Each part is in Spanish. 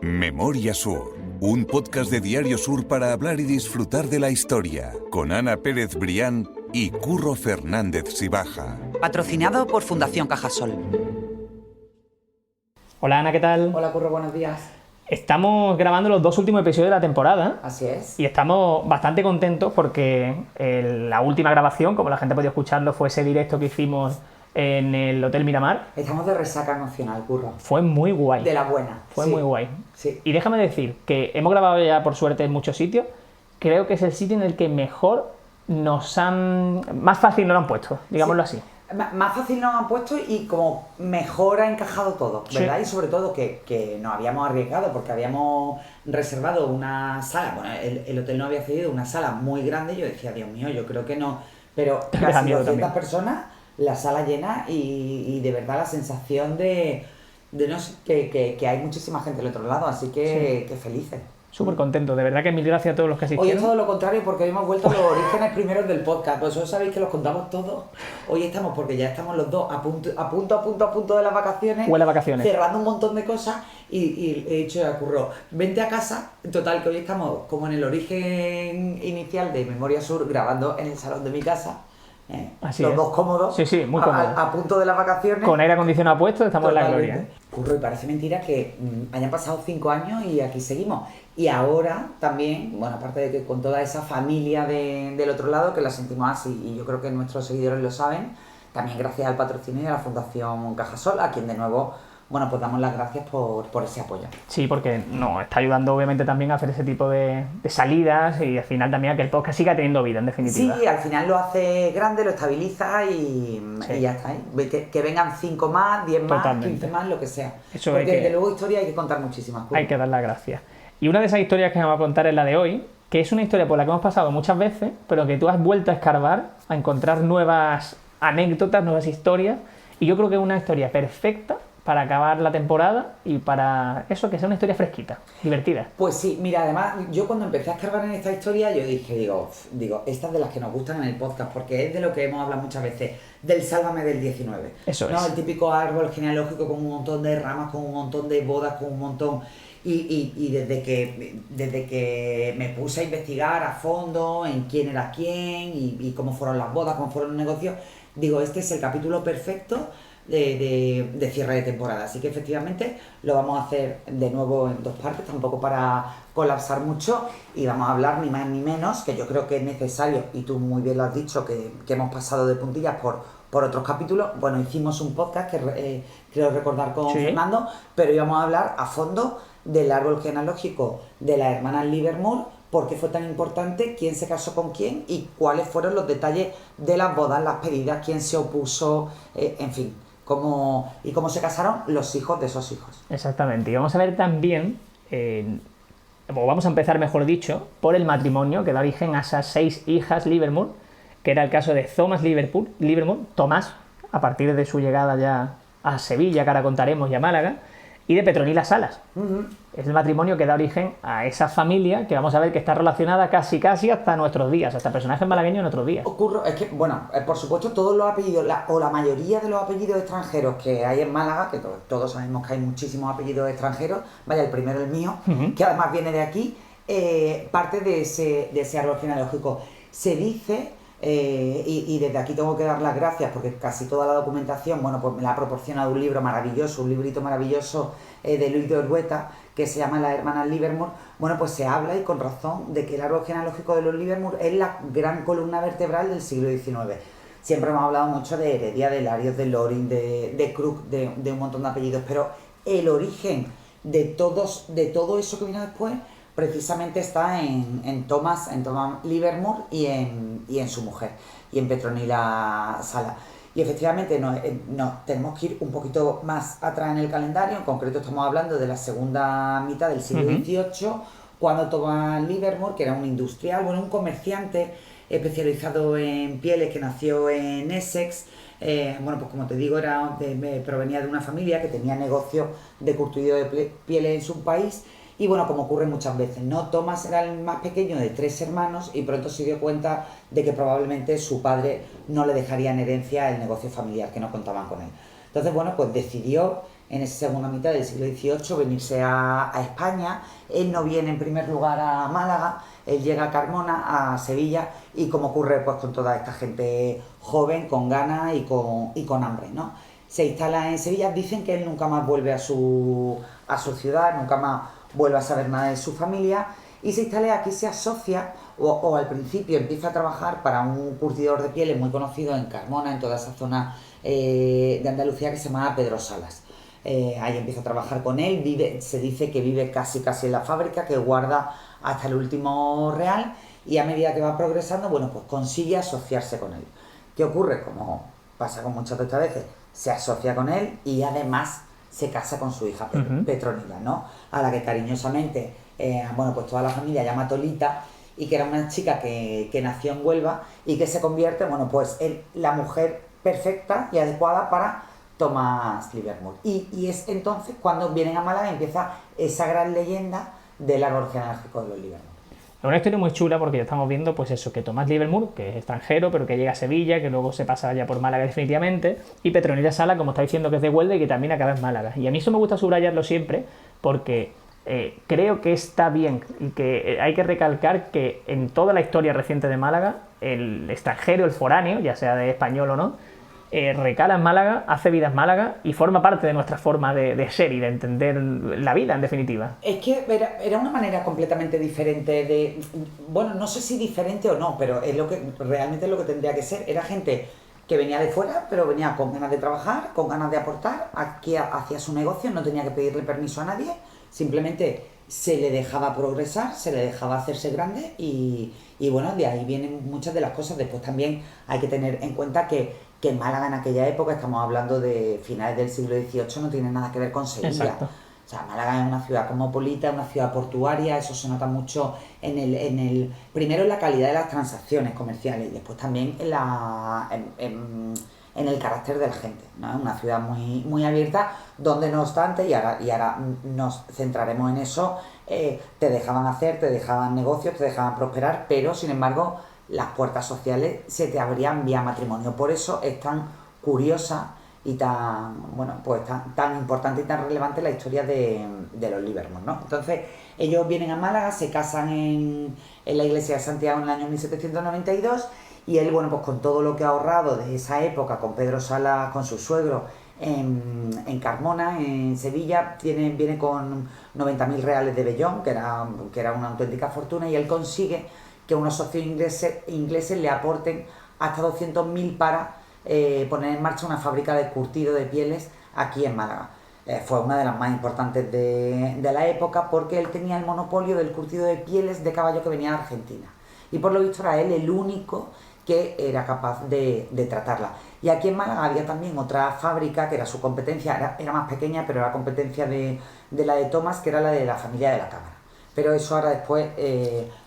Memoria Sur, un podcast de Diario Sur para hablar y disfrutar de la historia, con Ana Pérez Brián y Curro Fernández Sibaja. Patrocinado por Fundación Cajasol. Hola Ana, ¿qué tal? Hola Curro, buenos días. Estamos grabando los 2 últimos episodios de la temporada. Así es. Y estamos bastante contentos porque la última grabación, como la gente ha podido escucharlo, fue ese directo que hicimos en el Hotel Miramar. Estamos de resaca emocional, Curro. Fue muy guay. De la buena. Fue sí. muy guay. Sí. Y déjame decir que hemos grabado ya por suerte en muchos sitios. Creo que es el sitio en el que mejor más fácil nos lo han puesto, digámoslo así. Más fácil nos han puesto y como mejor ha encajado todo, ¿verdad? Sí. Y sobre todo que nos habíamos arriesgado porque habíamos reservado una sala. Bueno, el hotel no había cedido una sala muy grande. Yo decía, Dios mío, yo creo que no. Pero casi 200 personas, la sala llena y de verdad la sensación de no sé, que hay muchísima gente del otro lado. Así que, Sí. que felices. Súper contento, de verdad que mil gracias a todos los que Hoy asistieron. es todo lo contrario porque hoy hemos vuelto a los orígenes primeros del podcast. Vosotros sabéis que los contamos todos. Hoy estamos porque ya estamos los dos a punto de las vacaciones. Huele a vacaciones. Cerrando un montón de cosas y he dicho a Curro, vente a casa. Total, que hoy estamos como en el origen inicial de Memoria Sur, grabando en el salón de mi casa. Así los es. dos cómodos. Sí, muy cómodos. A punto de las vacaciones. Con aire acondicionado puesto, estamos Totalmente. en la gloria. Curro, y parece mentira que hayan pasado 5 años y aquí seguimos. Y ahora también, bueno, aparte de que con toda esa familia del otro lado, que la sentimos así, y yo creo que nuestros seguidores lo saben, también gracias al patrocinio de la Fundación Cajasol, a quien de nuevo, bueno, pues damos las gracias por ese apoyo. Sí, porque nos está ayudando obviamente también a hacer ese tipo de salidas y al final también a que el podcast siga teniendo vida, en definitiva. Sí, al final lo hace grande, lo estabiliza y ya está. Que vengan 5 más, 10 más, Totalmente. 15 más, lo que sea. Eso porque hay que- desde luego historia hay que contar muchísimas cosas. Hay que dar las gracias. Y una de esas historias que vamos a contar es la de hoy, que es una historia por la que hemos pasado muchas veces, pero que tú has vuelto a escarbar, a encontrar nuevas anécdotas, nuevas historias, y yo creo que es una historia perfecta para acabar la temporada y para eso, que sea una historia fresquita, divertida. Pues sí, mira, además, yo cuando empecé a escarbar en esta historia, yo digo, estas de las que nos gustan en el podcast, porque es de lo que hemos hablado muchas veces, del Sálvame del 19. Eso ¿no? es. El típico árbol genealógico con un montón de ramas, con un montón de bodas, con un montón... Y desde que me puse a investigar a fondo en quién era quién y cómo fueron las bodas, cómo fueron los negocios, digo, este es el capítulo perfecto de cierre de temporada. Así que efectivamente lo vamos a hacer de nuevo en 2 partes, tampoco para colapsar mucho, y vamos a hablar ni más ni menos, que yo creo que es necesario, y tú muy bien lo has dicho, que hemos pasado de puntillas por otros capítulos. Bueno, hicimos un podcast que creo recordar con Sí. Fernando, pero íbamos a hablar a fondo del árbol genealógico de las hermanas Livermore, por qué fue tan importante, quién se casó con quién y cuáles fueron los detalles de las bodas, las pedidas, quién se opuso, en fin, cómo se casaron los hijos de esos hijos. Exactamente. Y vamos a ver también, o vamos a empezar, mejor dicho, por el matrimonio que da origen a esas 6 hijas Livermore, que era el caso de Thomas Livermore, Tomás, a partir de su llegada ya a Sevilla, que ahora contaremos, y a Málaga, y de Petronila Salas. Es el matrimonio que da origen a esa familia que vamos a ver que está relacionada casi hasta nuestros días, hasta personajes malagueños en nuestros días. Es que, bueno, por supuesto todos los apellidos, o la mayoría de los apellidos extranjeros que hay en Málaga, que todos sabemos que hay muchísimos apellidos extranjeros, vaya, el primero el mío, que además viene de aquí, parte de ese árbol genealógico. Se dice, y desde aquí tengo que dar las gracias porque casi toda la documentación, bueno, pues me la ha proporcionado un libro maravilloso, un librito maravilloso de Luis de Ordueta, que se llama Las hermanas Livermore. Bueno, pues se habla, y con razón, de que el árbol genealógico de los Livermore es la gran columna vertebral del siglo XIX. Siempre hemos hablado mucho de Heredia, de Larios, de Loring, de Crook, de un montón de apellidos, pero el origen de todo eso que vino después precisamente está en Thomas Livermore y en su mujer, y en Petronila Salas. Y efectivamente tenemos que ir un poquito más atrás en el calendario. En concreto estamos hablando de la segunda mitad del siglo XVIII, cuando Thomas Livermore, que era un industrial, bueno, un comerciante especializado en pieles, que nació en Essex, bueno, pues como te digo, provenía de una familia que tenía negocio de curtido de pieles en su país. Y bueno, como ocurre muchas veces, ¿no? Thomas era el más pequeño de 3 hermanos y pronto se dio cuenta de que probablemente su padre no le dejaría en herencia el negocio familiar, que no contaban con él. Entonces, bueno, pues decidió en esa segunda mitad del siglo XVIII, venirse a España. Él no viene en primer lugar a Málaga, él llega a Carmona, a Sevilla, y como ocurre pues con toda esta gente joven, con ganas y con hambre, ¿no? Se instala en Sevilla. Dicen que él nunca más vuelve a su ciudad, nunca más vuelve a saber nada de su familia, y se instala aquí, se asocia, o al principio empieza a trabajar para un curtidor de pieles muy conocido en Carmona, en toda esa zona de Andalucía, que se llama Pedro Salas. Ahí empieza a trabajar con él, se dice que vive casi en la fábrica, que guarda hasta el último real, y a medida que va progresando, bueno, pues consigue asociarse con él. ¿Qué ocurre? Como pasa con muchas de estas veces, se asocia con él y además se casa con su hija Petronila, ¿no? A la que cariñosamente, bueno, pues toda la familia llama Tolita, y que era una chica que nació en Huelva y que se convierte, bueno, pues en la mujer perfecta y adecuada para Thomas Livermore. Y es entonces cuando vienen a Málaga y empieza esa gran leyenda del árbol genealógico de los Livermore. Es una historia muy chula porque ya estamos viendo, pues eso, que Thomas Livermore, que es extranjero, pero que llega a Sevilla, que luego se pasa ya por Málaga definitivamente, y Petronila Sala, como está diciendo, que es de Huelva y que también acaba en Málaga. Y a mí eso me gusta subrayarlo siempre porque creo que está bien y que hay que recalcar que en toda la historia reciente de Málaga, el extranjero, el foráneo, ya sea de español o no, recala en Málaga, hace vida en Málaga y forma parte de nuestra forma de ser y de entender la vida, en definitiva. Es que era una manera completamente diferente de... Bueno, no sé si diferente o no, pero es lo que realmente es lo que tendría que ser. Era gente que venía de fuera, pero venía con ganas de trabajar, con ganas de aportar, aquí hacía su negocio, no tenía que pedirle permiso a nadie, simplemente se le dejaba progresar, se le dejaba hacerse grande y bueno, de ahí vienen muchas de las cosas. Después también hay que tener en cuenta que Málaga en aquella época, estamos hablando de finales del siglo XVIII, no tiene nada que ver con Sevilla. Exacto. O sea, Málaga es una ciudad cosmopolita, una ciudad portuaria, eso se nota mucho primero en la calidad de las transacciones comerciales y después también en el carácter de la gente, ¿no? Es una ciudad muy, muy abierta, donde no obstante, y ahora nos centraremos en eso, te dejaban hacer, te dejaban negocios, te dejaban prosperar, pero sin embargo las puertas sociales se te abrían vía matrimonio. Por eso es tan curiosa y tan, bueno, pues tan importante y tan relevante la historia de los Livermore, ¿no? Entonces, ellos vienen a Málaga, se casan en la iglesia de Santiago en el año 1792, y él, bueno, pues con todo lo que ha ahorrado de esa época, con Pedro Salas, con su suegro, en Carmona, en Sevilla, viene con 90.000 reales de vellón, que era una auténtica fortuna, y él consigue que unos socios ingleses le aporten hasta 200.000 para poner en marcha una fábrica de curtido de pieles aquí en Málaga. Fue una de las más importantes de la época, porque él tenía el monopolio del curtido de pieles de caballo que venía de Argentina. Y por lo visto era él el único que era capaz de tratarla. Y aquí en Málaga había también otra fábrica que era su competencia, era más pequeña, pero era competencia de la de Thomas, que era la de la familia de la Cámara. Pero eso ahora después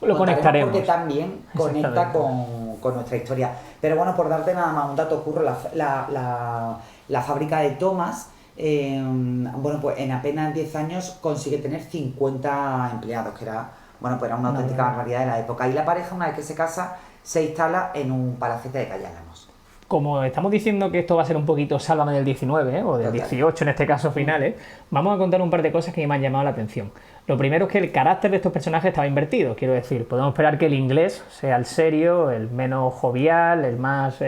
lo conectaremos, porque también conecta con nuestra historia. Pero bueno, por darte nada más un dato, Curro, la fábrica de Thomas, bueno, pues en apenas 10 años consigue tener 50 empleados, que era, bueno, pues era una auténtica barbaridad de la época. Y la pareja, una vez que se casa, se instala en un palacete de Calle Álamos. Como estamos diciendo que esto va a ser un poquito Sálvame del 19, o del 18 en este caso finales, vamos a contar un par de cosas que me han llamado la atención. Lo primero es que el carácter de estos personajes estaba invertido, quiero decir, podemos esperar que el inglés sea el serio, el menos jovial, el más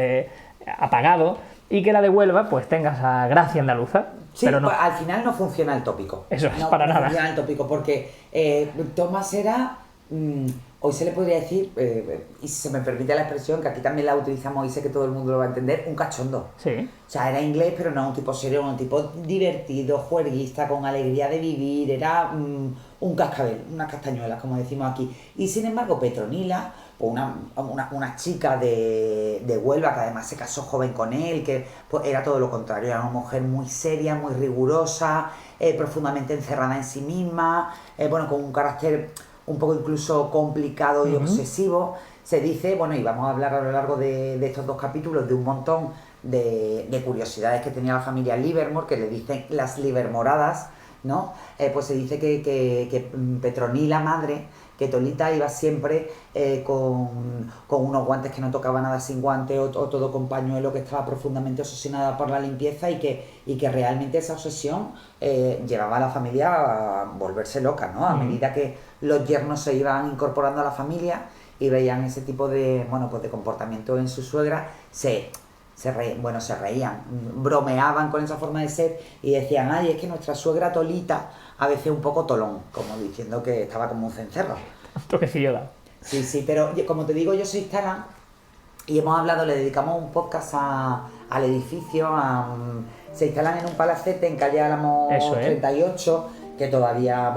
apagado, y que la de Huelva pues tenga esa gracia andaluza. Sí, pero no. Pues al final no funciona el tópico. Eso es, no, para no nada. funciona el tópico, porque Thomas era... hoy se le podría decir, y si se me permite la expresión, que aquí también la utilizamos y sé que todo el mundo lo va a entender, un cachondo. Sí. O sea, era inglés, pero no un tipo serio, un tipo divertido, juerguista, con alegría de vivir, era un cascabel, unas castañuelas, como decimos aquí. Y sin embargo, Petronila, pues una chica de Huelva, que además se casó joven con él, que pues, era todo lo contrario, era una mujer muy seria, muy rigurosa, profundamente encerrada en sí misma, bueno, con un carácter un poco incluso complicado y obsesivo. Se dice, bueno, y vamos a hablar a lo largo de estos dos capítulos de un montón de curiosidades que tenía la familia Livermore, que le dicen las Livermoradas, ¿no? Pues se dice que Petronila, madre, que Tolita iba siempre con unos guantes que no tocaba nada sin guantes o todo con pañuelo, que estaba profundamente obsesionada por la limpieza y que realmente esa obsesión llevaba a la familia a volverse loca, ¿no? A medida que los yernos se iban incorporando a la familia y veían ese tipo de, bueno, pues de comportamiento en su suegra, se reían, bromeaban con esa forma de ser y decían, ay, es que nuestra suegra Tolita a veces un poco tolón, como diciendo que estaba como un cencerro. Un toquecillo da. Sí, pero como te digo, ellos se instalan y hemos hablado, le dedicamos un podcast al edificio, se instalan en un palacete en calle Álamos 38, que todavía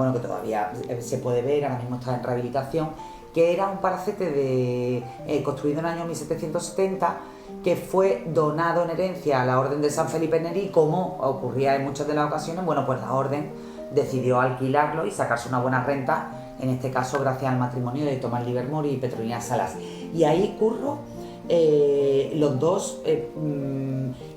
se puede ver, ahora mismo está en rehabilitación, que era un palacete construido en el año 1770, que fue donado en herencia a la Orden de San Felipe Neri, como ocurría en muchas de las ocasiones. Bueno, pues la Orden decidió alquilarlo y sacarse una buena renta, en este caso gracias al matrimonio de Tomás Livermore y Petronila Salas. Y ahí, Curro, los dos,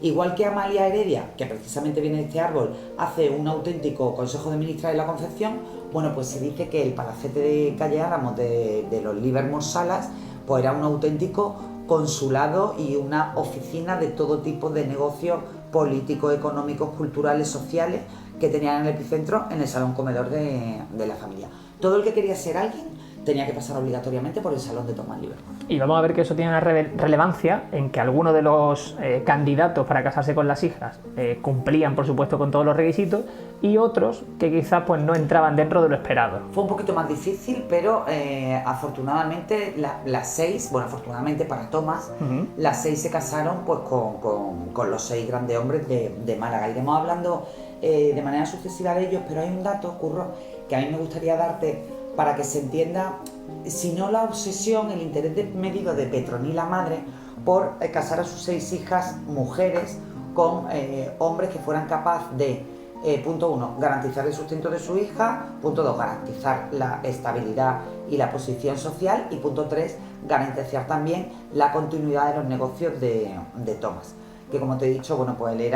igual que Amalia Heredia, que precisamente viene de este árbol, hace un auténtico Consejo de Ministras de la Concepción. Bueno, pues se dice que el palacete de calle Álamos de los Livermore Salas pues era un auténtico consulado y una oficina de todo tipo de negocios políticos, económicos, culturales, sociales, que tenían en el epicentro, en el salón comedor de la familia. Todo el que quería ser alguien tenía que pasar obligatoriamente por el salón de Tomás Livermore. Y vamos a ver que eso tiene una relevancia en que algunos de los candidatos para casarse con las hijas cumplían, por supuesto, con todos los requisitos, y otros que quizás pues no entraban dentro de lo esperado. Fue un poquito más difícil, pero afortunadamente las 6, bueno, afortunadamente para Tomás, las 6 se casaron pues con los 6 grandes hombres de Málaga. Iremos hablando de manera sucesiva de ellos, pero hay un dato, Curro, que a mí me gustaría darte para que se entienda, si no la obsesión, el interés medido de Petronila madre por casar a sus 6 hijas mujeres con hombres que fueran capaces de, punto 1, garantizar el sustento de su hija, punto 2, garantizar la estabilidad y la posición social, y punto 3, garantizar también la continuidad de los negocios de Tomás, que como te he dicho, bueno, pues él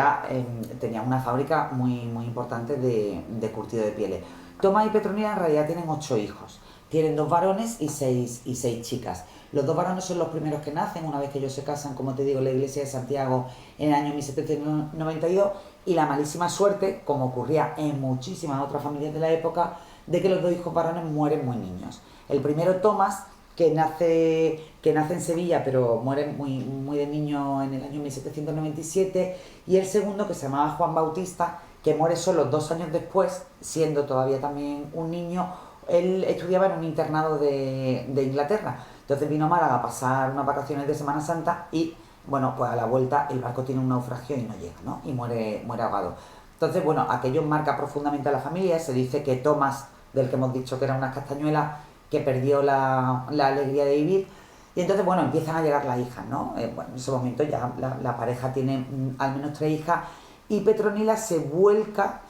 tenía una fábrica muy importante de curtido de pieles. Tomás y Petronila en realidad tienen 8 hijos. Tienen 2 varones y 6 chicas. Los 2 varones son los primeros que nacen una vez que ellos se casan, como te digo, en la iglesia de Santiago en el año 1792, y la malísima suerte, como ocurría en muchísimas otras familias de la época, de que los 2 hijos varones mueren muy niños. El primero, Tomás, que nace en Sevilla, pero muere muy de niño en el año 1797, y el segundo, que se llamaba Juan Bautista, que muere solo 2 años después, siendo todavía también un niño. Él estudiaba en un internado de Inglaterra, entonces vino a Málaga a pasar unas vacaciones de Semana Santa y, bueno, pues a la vuelta el barco tiene un naufragio y no llega, ¿no? Y muere ahogado. Entonces, bueno, aquello marca profundamente a la familia. Se dice que Tomás, del que hemos dicho que era unas castañuelas, que perdió la alegría de vivir, y entonces, bueno, empiezan a llegar las hijas, ¿no? Bueno, en ese momento ya la pareja tiene al menos 3 hijas, y Petronila se vuelca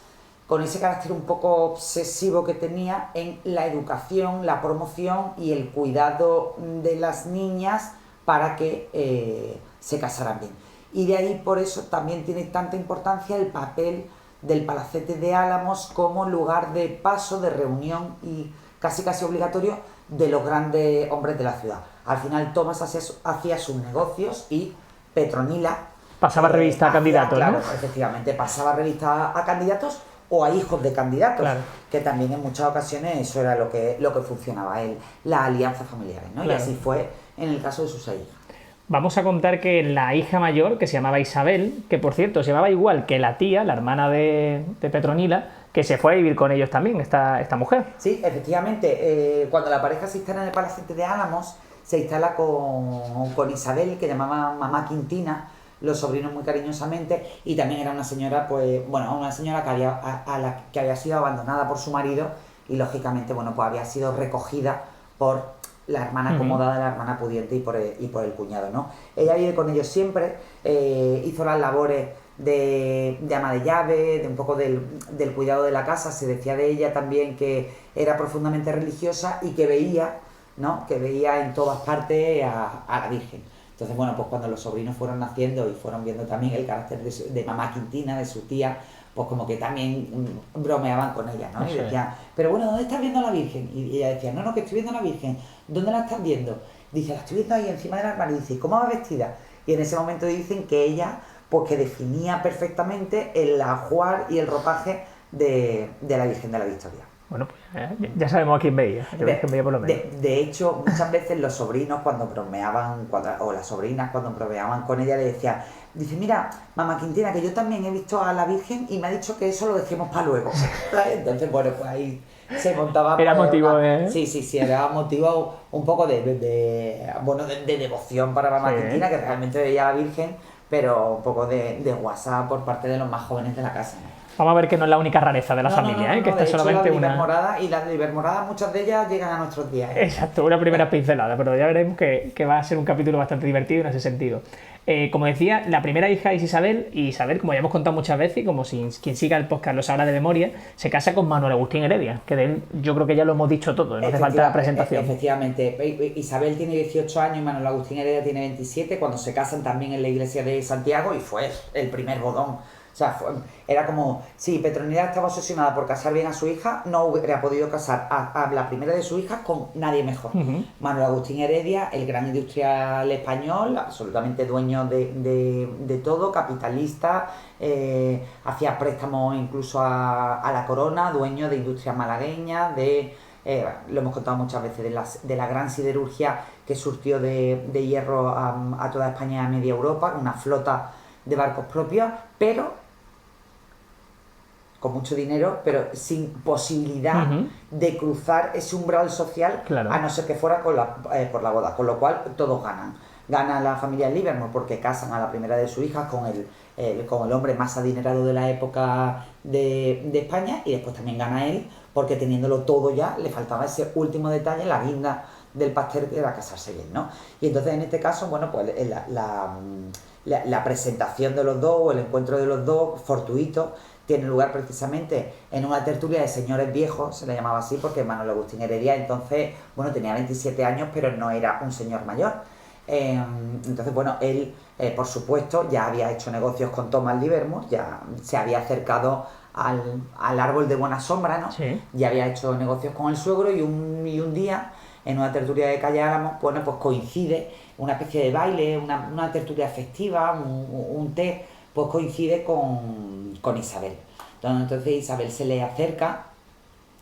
con ese carácter un poco obsesivo que tenía en la educación, la promoción y el cuidado de las niñas para que se casaran bien. Y de ahí, por eso, también tiene tanta importancia el papel del Palacete de Álamos como lugar de paso, de reunión y casi obligatorio de los grandes hombres de la ciudad. Al final, Tomás hacía sus negocios y Petronila pasaba revista a candidatos, claro, ¿no? Efectivamente, pasaba revista a candidatos o a hijos de candidatos, claro, que también en muchas ocasiones eso era lo que funcionaba, las alianzas familiares, ¿no? Claro. Y así fue en el caso de sus 6 hijas. Vamos a contar que la hija mayor, que se llamaba Isabel, que por cierto se llamaba igual que la tía, la hermana de Petronila, que se fue a vivir con ellos también, esta mujer. Sí, efectivamente, cuando la pareja se instala en el Palacete de Álamos, se instala con Isabel, que llamaba Mamá Quintina, los sobrinos muy cariñosamente, y también era una señora, pues, bueno, una señora que había sido abandonada por su marido y lógicamente, bueno, pues había sido recogida por la hermana acomodada, la hermana pudiente y por el cuñado, ¿no? Ella vive con ellos siempre, hizo las labores de ama de llave, de un poco del cuidado de la casa. Se decía de ella también que era profundamente religiosa y que veía, ¿no?, que veía en todas partes a la Virgen. Entonces, bueno, pues cuando los sobrinos fueron naciendo y fueron viendo también el carácter de Mamá Quintina, de su tía, pues como que también bromeaban con ella, ¿no? Y Eso decían, pero bueno, ¿dónde estás viendo a la Virgen? Y ella decía, no, que estoy viendo a la Virgen. ¿Dónde la estás viendo? Dice, la estoy viendo ahí encima del armario. Y dice, ¿cómo va vestida? Y en ese momento dicen que ella, pues que definía perfectamente el ajuar y el ropaje de la Virgen de la Victoria. Bueno, pues ya sabemos a quién veía, a qué Virgen veía por lo menos. De hecho, muchas veces los sobrinos cuando bromeaban, o las sobrinas cuando bromeaban con ella, le decían, dice, mira, mamá Quintina, que yo también he visto a la Virgen y me ha dicho que eso lo dejemos para luego. Entonces, bueno, pues ahí se montaba... Era motivo de... Sí, era motivo un poco de devoción para mamá Quintina, que realmente veía a la Virgen, pero un poco de WhatsApp por parte de los más jóvenes de la casa, ¿no? Vamos a ver que no es la única rareza de la familia, que esta es solamente una... Morada, y las de Ibermorada, muchas de ellas llegan a nuestros días. Exacto, una primera pincelada, pero ya veremos que va a ser un capítulo bastante divertido en ese sentido. Como decía, la primera hija es Isabel, y Isabel, como ya hemos contado muchas veces, y como quien siga el podcast lo sabrá de memoria, se casa con Manuel Agustín Heredia, que de él yo creo que ya lo hemos dicho todo, no hace falta la presentación. Efectivamente, Isabel tiene 18 años y Manuel Agustín Heredia tiene 27, cuando se casan también en la iglesia de Santiago, y fue el primer bodón. O sea, era como, si Petronila estaba obsesionada por casar bien a su hija, no hubiera podido casar a la primera de sus hijas con nadie mejor. Manuel Agustín Heredia, el gran industrial español, absolutamente dueño de todo, capitalista, hacía préstamos incluso a la corona, dueño de industrias malagueñas, lo hemos contado muchas veces, de la gran siderurgia que surtió de hierro a toda España y a media Europa, una flota de barcos propios, pero con mucho dinero, pero sin posibilidad de cruzar ese umbral social, a no ser que fuera por la boda, con lo cual todos ganan. Gana la familia Livermore porque casan a la primera de sus hijas con el hombre más adinerado de la época de España, y después también gana él porque teniéndolo todo ya le faltaba ese último detalle, la guinda del pastel, que era casarse bien, ¿no? Y entonces en este caso, bueno, pues la presentación de los dos, o el encuentro de los dos, fortuito, tiene lugar precisamente en una tertulia de señores viejos, se le llamaba así, porque Manuel Agustín Heredia entonces, bueno, tenía 27 años, pero no era un señor mayor. Entonces, bueno, él, por supuesto, ya había hecho negocios con Thomas Livermore, ya se había acercado al árbol de buena sombra, ¿no? Sí. Ya había hecho negocios con el suegro, y un día, en una tertulia de Calle Álamos, bueno, pues coincide una especie de baile, una tertulia festiva, un té, pues coincide con Isabel. Entonces Isabel se le acerca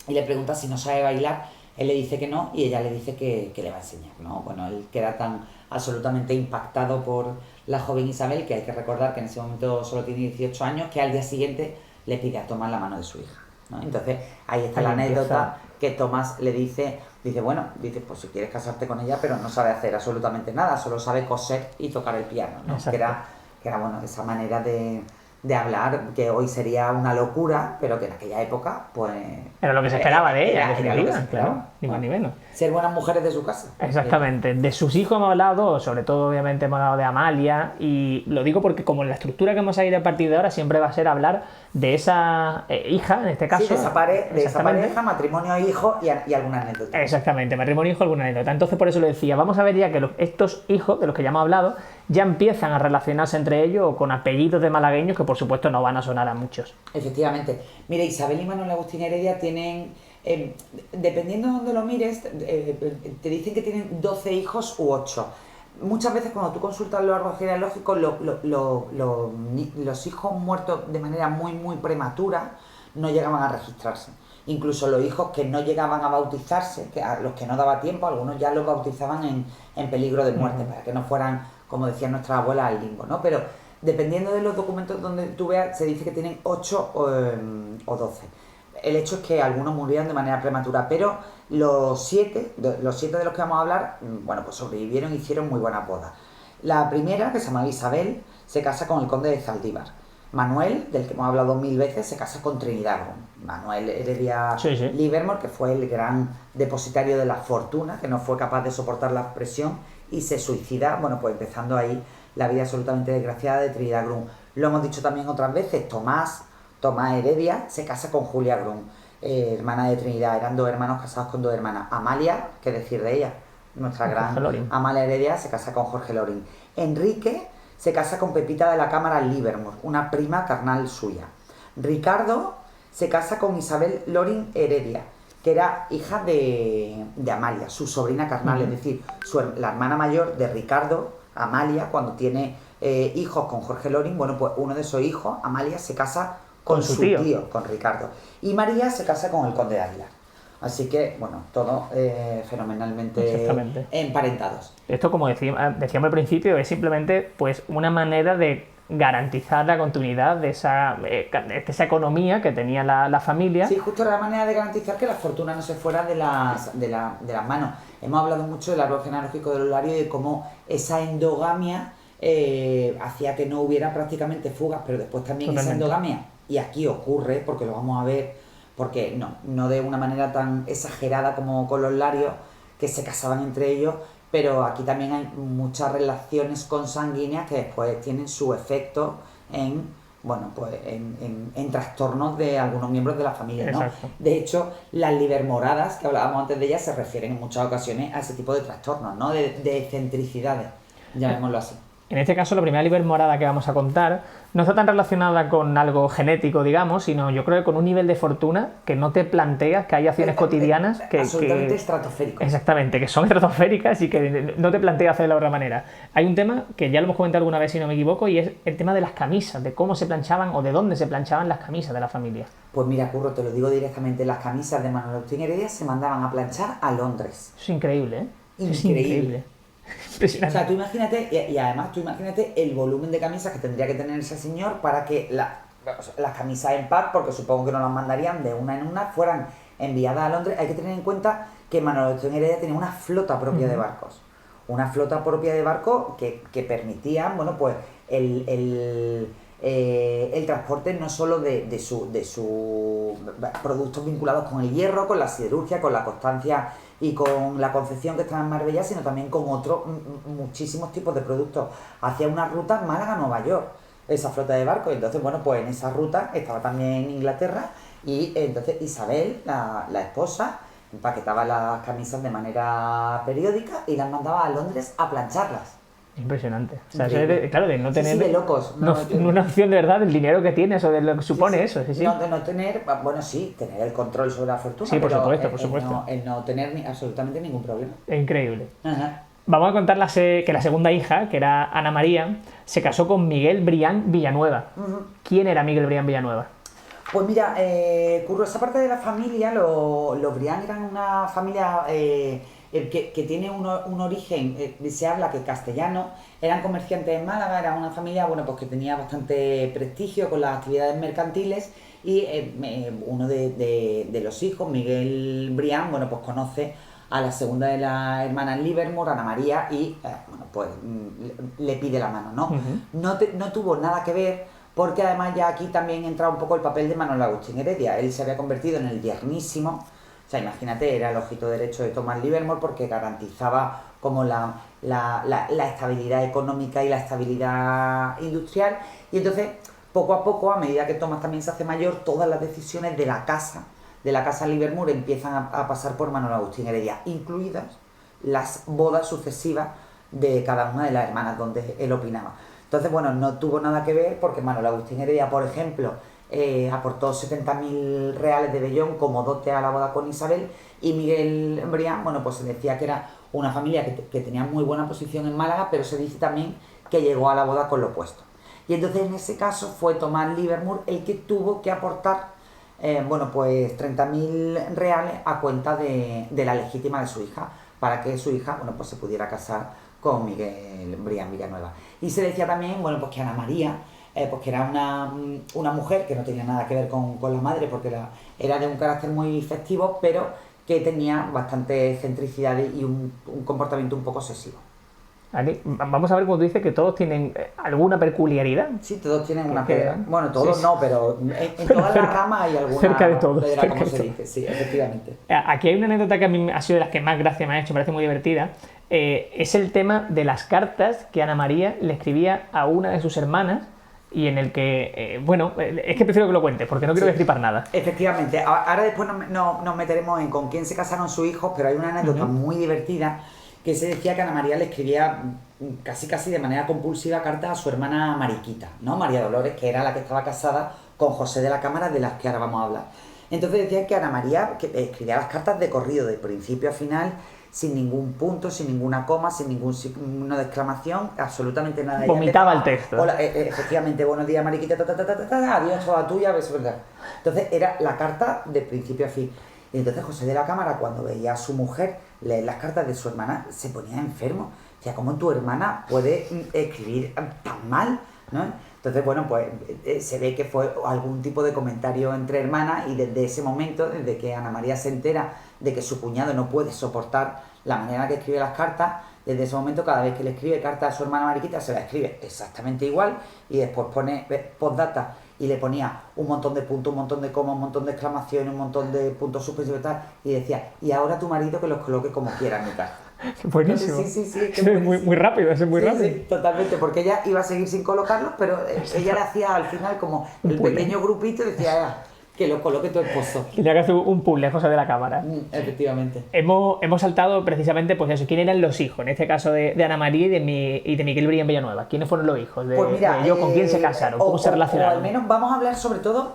y le pregunta si no sabe bailar. Él le dice que no, y ella le dice que le va a enseñar, ¿no? Bueno, él queda tan absolutamente impactado por la joven Isabel, que hay que recordar que en ese momento solo tiene 18 años, que al día siguiente le pide a Tomás la mano de su hija, ¿no? Entonces ahí está la anécdota que Tomás le dice, bueno, pues si quieres casarte con ella, pero no sabe hacer absolutamente nada, solo sabe coser y tocar el piano, ¿no? Que era bueno, esa manera de hablar, que hoy sería una locura, pero que en aquella época, pues... Era lo que se esperaba de ella, era lo que se esperaba, claro, ni más ni menos. Ser buenas mujeres de su casa. Exactamente. De sus hijos hemos hablado, sobre todo obviamente hemos hablado de Amalia, y lo digo porque como la estructura que vamos a ir a partir de ahora siempre va a ser hablar de esa hija, en este caso. Sí, de esa pareja, matrimonio e hijo y alguna anécdota. Exactamente, matrimonio e hijo, alguna anécdota. Entonces por eso le decía, vamos a ver ya que estos hijos, de los que ya hemos hablado, ya empiezan a relacionarse entre ellos con apellidos de malagueños que por supuesto no van a sonar a muchos. Efectivamente. Mira, Isabel y Manuel Agustín Heredia tienen, dependiendo de dónde lo mires, te dicen que tienen 12 hijos u 8. Muchas veces cuando tú consultas los árboles genealógicos, los hijos muertos de manera muy, muy prematura no llegaban a registrarse. Incluso los hijos que no llegaban a bautizarse, que a los que no daba tiempo, algunos ya los bautizaban en peligro de muerte, para que no fueran, como decían nuestras abuelas, al limbo, ¿no? Pero dependiendo de los documentos donde tú veas, se dice que tienen 8 o 12. El hecho es que algunos murieron de manera prematura, pero los 7 de los que vamos a hablar, bueno, pues sobrevivieron y hicieron muy buenas bodas. La primera, que se llama Isabel, se casa con el conde de Zaldívar. Manuel, del que hemos hablado 1000 veces, se casa con Trinidad Grun. Manuel Heredia Livermore, que fue el gran depositario de la fortuna, que no fue capaz de soportar la presión y se suicida, bueno, pues empezando ahí la vida absolutamente desgraciada de Trinidad Grun. Lo hemos dicho también otras veces, Tomás Heredia se casa con Julia Grun, hermana de Trinidad. Eran 2 hermanos casados con 2 hermanas. Amalia, qué decir de ella, nuestra gran Amalia Heredia, se casa con Jorge Loring. Enrique se casa con Pepita de la Cámara Livermore, una prima carnal suya. Ricardo se casa con Isabel Loring Heredia, que era hija de Amalia, su sobrina carnal, es decir, la hermana mayor de Ricardo, Amalia, cuando tiene hijos con Jorge Loring, bueno, pues uno de esos hijos, Amalia, se casa con su tío, con Ricardo. Y María se casa con el conde de Águilar. Así que, bueno, todos fenomenalmente emparentados. Esto, como decíamos al principio, es simplemente pues una manera de garantizar la continuidad de esa economía que tenía la familia. Sí, justo era la manera de garantizar que la fortuna no se fuera de las manos. Hemos hablado mucho del árbol genealógico del Olario y de cómo esa endogamia hacía que no hubiera prácticamente fugas, pero después también esa endogamia, y aquí ocurre, porque lo vamos a ver, porque no de una manera tan exagerada como con los Larios, que se casaban entre ellos, pero aquí también hay muchas relaciones consanguíneas que después tienen su efecto en, bueno, pues en trastornos de algunos miembros de la familia, ¿no? Exacto. De hecho, las livermoradas, que hablábamos antes de ellas, se refieren en muchas ocasiones a ese tipo de trastornos, ¿no? De excentricidades, llamémoslo así. En este caso, la primera livermorada que vamos a contar no está tan relacionada con algo genético, digamos, sino yo creo que con un nivel de fortuna que no te planteas, que hay acciones cotidianas que... Absolutamente estratosféricos. Exactamente, que son estratosféricas y que no te planteas hacerlo de otra manera. Hay un tema que ya lo hemos comentado alguna vez, si no me equivoco, y es el tema de las camisas, de cómo se planchaban o de dónde se planchaban las camisas de la familia. Pues mira, Curro, te lo digo directamente, las camisas de Manuel Agustín Heredia se mandaban a planchar a Londres. Eso es increíble, ¿eh? Increíble. Impresionante. O sea, tú imagínate, y además tú imagínate el volumen de camisas que tendría que tener ese señor para que las camisas en pack, porque supongo que no las mandarían de una en una, fueran enviadas a Londres. Hay que tener en cuenta que Manuel Agustín Heredia tenía una flota propia de barcos. Una flota propia de barcos que permitían, bueno, pues el transporte no solo de sus productos vinculados con el hierro, con la siderurgia, con la constancia y con la Concepción, que estaba en Marbella, sino también con otros muchísimos tipos de productos. Hacía una ruta Málaga-Nueva York, esa flota de barcos. Entonces, bueno, pues en esa ruta estaba también Inglaterra, y entonces Isabel, la esposa, empaquetaba las camisas de manera periódica y las mandaba a Londres a plancharlas. Impresionante. O sea, claro, de no tener... Sí, de locos. Una opción de verdad del dinero que tienes o de lo que supone eso. Sí. No, de no tener, bueno, sí, tener el control sobre la fortuna. Sí, por pero supuesto. El no tener absolutamente ningún problema. Increíble. Ajá. Vamos a contar que la segunda hija, que era Ana María, se casó con Miguel Brián Villanueva. ¿Quién era Miguel Brián Villanueva? Pues mira, Curro, esa parte de la familia, los Brián eran una familia que tiene un origen, se habla que castellano, eran comerciantes en Málaga, era una familia, bueno, pues que tenía bastante prestigio con las actividades mercantiles, y uno de los hijos, Miguel Brián, bueno, pues conoce a la segunda de las hermanas Livermore, Ana María, y bueno, pues le pide la mano, ¿no? No tuvo nada que ver, porque además ya aquí también entra un poco el papel de Manuel Agustín Heredia. Él se había convertido en el yernísimo, o sea, imagínate, era el ojito derecho de Thomas Livermore, porque garantizaba como la estabilidad económica y la estabilidad industrial. Y entonces, poco a poco, a medida que Thomas también se hace mayor, todas las decisiones de la casa Livermore empiezan a pasar por Manuel Agustín Heredia, incluidas las bodas sucesivas de cada una de las hermanas donde él opinaba. Entonces, bueno, no tuvo nada que ver, porque Manuel Agustín Heredia, por ejemplo, aportó 70.000 reales de vellón como dote a la boda con Isabel, y Miguel Brián, bueno, pues se decía que era una familia que tenía muy buena posición en Málaga, pero se dice también que llegó a la boda con lo opuesto. Y entonces en ese caso fue Tomás Livermore el que tuvo que aportar, bueno, pues 30.000 reales a cuenta de la legítima de su hija, para que su hija, bueno, pues se pudiera casar con Miguel Brián Villanueva. Y se decía también, bueno, pues que Ana María, pues que era una mujer que no tenía nada que ver con la madre, porque era de un carácter muy festivo, pero que tenía bastante excentricidad y un comportamiento un poco obsesivo. Aquí, vamos a ver, como tú dices, que todos tienen alguna peculiaridad. Sí, todos tienen una piedra. Bueno, todos sí. No, pero en todas las ramas hay alguna cerca de todos, piedra, como se dice. Sí, efectivamente. Aquí hay una anécdota que a mí ha sido de las que más gracia me ha hecho, me parece muy divertida. Es el tema de las cartas que Ana María le escribía a una de sus hermanas, y en el que, bueno, es que prefiero que lo cuentes, porque no quiero destripar nada. Efectivamente. Ahora después nos meteremos en con quién se casaron sus hijos, pero hay una anécdota muy divertida, que se decía que Ana María le escribía casi de manera compulsiva cartas a su hermana Mariquita, ¿no? María Dolores, que era la que estaba casada con José de la Cámara, de las que ahora vamos a hablar. Entonces decían que Ana María que escribía las cartas de corrido, de principio a final, sin ningún punto, sin ninguna coma, sin ningún signo de exclamación, absolutamente nada. Vomitaba el texto. Hola, efectivamente, buenos días, Mariquita, adiós, toda tuya, beso, ¿verdad? Entonces era la carta de principio a fin. Y entonces José de la Cámara, cuando veía a su mujer leer las cartas de su hermana, se ponía enfermo. O sea, ¿cómo tu hermana puede escribir tan mal? ¿No? Entonces, bueno, pues se ve que fue algún tipo de comentario entre hermanas, y desde ese momento, desde que Ana María se entera de que su cuñado no puede soportar la manera que escribe las cartas, desde ese momento, cada vez que le escribe carta a su hermana Mariquita, se la escribe exactamente igual, y después pone postdata y le ponía un montón de puntos, un montón de comas, un montón de exclamaciones, un montón de puntos suspensivos y tal, y decía, y ahora tu marido que los coloque como quiera en mi carta. Buenísimo. Sí, es muy rápido, es muy rápido. Sí, totalmente, porque ella iba a seguir sin colocarlos, pero ella le hacía al final como el pequeño grupito y decía, que lo coloque tu esposo. Tenía que hacer un puzzle, José de la Cámara. Efectivamente. Hemos saltado precisamente, pues eso, ¿quién eran los hijos? En este caso de Ana María y de Miguel Brián Villanueva. ¿Quiénes fueron los hijos? Pues mira, de ellos, ¿con quién se casaron? ¿Cómo se relacionaron? O al menos vamos a hablar sobre todo,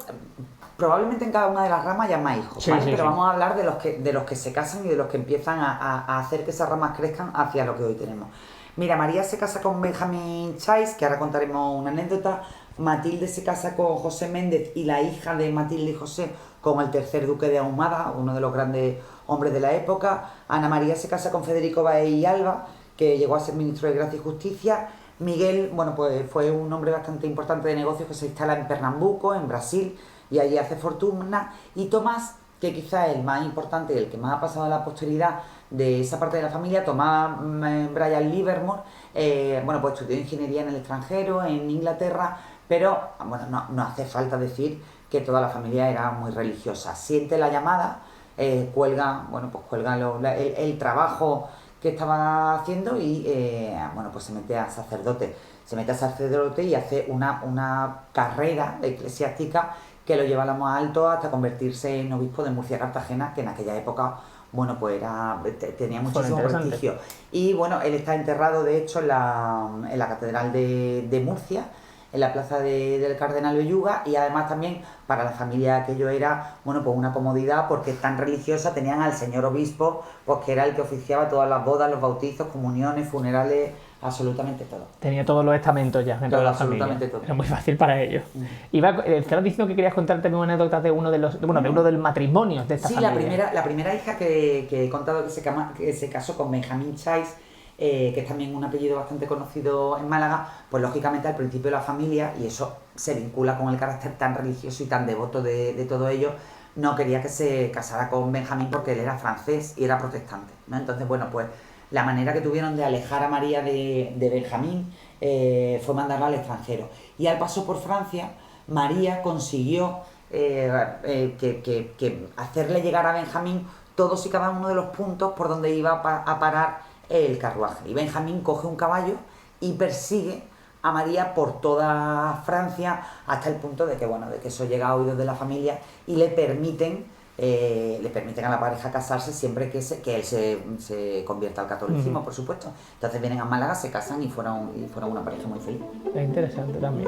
probablemente en cada una de las ramas haya más hijos, Sí, ¿vale? sí, Pero sí. vamos a hablar de los que se casan y de los que empiezan a hacer que esas ramas crezcan hacia lo que hoy tenemos. Mira, María se casa con Benjamin Chais, que ahora contaremos una anécdota. Matilde se casa con José Méndez, y la hija de Matilde y José con el tercer duque de Ahumada, uno de los grandes hombres de la época. Ana María se casa con Federico Baez y Alba, que llegó a ser ministro de Gracia y Justicia. Miguel, bueno, pues fue un hombre bastante importante de negocios que se instala en Pernambuco, en Brasil, y allí hace fortuna. Y Tomás, que quizá es el más importante y el que más ha pasado a la posteridad de esa parte de la familia, Tomás Bryan Livermore, bueno, pues estudió ingeniería en el extranjero, en Inglaterra, pero bueno, no hace falta decir que toda la familia era muy religiosa. Siente la llamada, cuelga el trabajo que estaba haciendo y bueno, pues se mete a sacerdote. Se mete a sacerdote y hace una carrera eclesiástica que lo lleva a lo más alto hasta convertirse en obispo de Murcia Cartagena, que en aquella época, bueno, pues tenía muchísimo prestigio. Y bueno, él está enterrado, de hecho, en la Catedral de Murcia, en la plaza del Cardenal Belluga, y además también para la familia aquello era, bueno, pues una comodidad, porque tan religiosa tenían al señor obispo, pues que era el que oficiaba todas las bodas, los bautizos, comuniones, funerales, absolutamente todo. Tenía todos los estamentos ya dentro de la familia. Absolutamente todo. Era muy fácil para ellos. Estabas diciendo que querías contar también una anécdota de uno de los matrimonios de esta familia. La primera hija que he contado que se casó con Benjamin Chais, que es también un apellido bastante conocido en Málaga, pues lógicamente al principio de la familia, y eso se vincula con el carácter tan religioso y tan devoto de todo ello, no quería que se casara con Benjamín porque él era francés y era protestante, ¿no? Entonces, bueno, pues la manera que tuvieron de alejar a María de Benjamín fue mandarla al extranjero. Y al paso por Francia, María consiguió que hacerle llegar a Benjamín todos y cada uno de los puntos por donde iba a parar el carruaje. Y Benjamín coge un caballo y persigue a María por toda Francia, hasta el punto de que, bueno, de que eso llega a oídos de la familia y le permiten a la pareja casarse siempre que él se convierta al catolicismo, por supuesto. Entonces vienen a Málaga, se casan y fueron una pareja muy feliz. Es interesante también.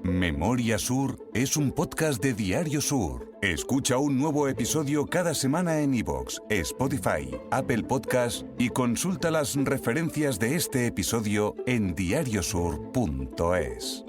Memoria Sur es un podcast de Diario Sur. Escucha un nuevo episodio cada semana en iVoox, Spotify, Apple Podcasts y consulta las referencias de este episodio en diariosur.es.